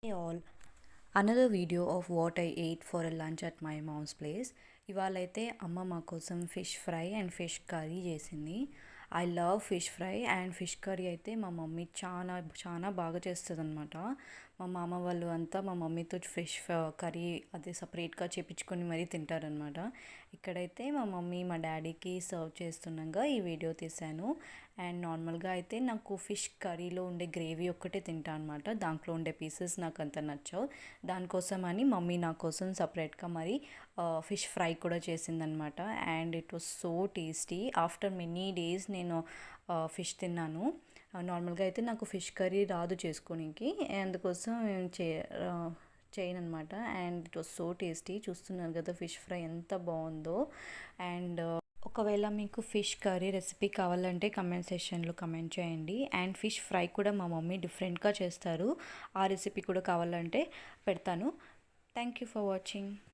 Hey all, another video of what I ate for a lunch at my mom's place. ఇవాళైతే అమ్మ మా కోసం fish fry and fish curry చేసింది. I love fish fry and fish curry అయితే మా mummy చాలా చాలా బాగా చేస్తుంది అనమాట. మా మామ వాళ్ళు అంతా మా మమ్మీతో ఫిష్ కర్రీ అదే సపరేట్గా చేపించుకొని మరీ తింటారనమాట. ఇక్కడైతే మా మమ్మీ మా డాడీకి సర్వ్ చేస్తుండగా ఈ వీడియో తీశాను. అండ్ నార్మల్గా అయితే నాకు ఫిష్ కర్రీలో ఉండే గ్రేవీ ఒక్కటే తింటా అనమాట. దాంట్లో ఉండే పీసెస్ నాకు అంత నచ్చవు. దానికోసం అని మమ్మీ నా కోసం సపరేట్గా మరి ఫిష్ ఫ్రై కూడా చేసిందనమాట. And it was so tasty. After many days నేను ఫిష్ తిన్నాను. నార్మల్గా అయితే నాకు ఫిష్ కర్రీ రాదు చేసుకోనికి, అందుకోసం చేయను అనమాట. And it was so tasty. చూస్తున్నారు కదా ఫిష్ ఫ్రై ఎంత బాగుందో. అండ్ ఒకవేళ మీకు ఫిష్ కర్రీ రెసిపీ కావాలంటే కమెంట్ సెక్షన్లో కమెంట్ చేయండి. అండ్ ఫిష్ ఫ్రై కూడా మా మమ్మీ డిఫరెంట్గా చేస్తారు. ఆ రెసిపీ కూడా కావాలంటే పెడతాను. Thank you for watching.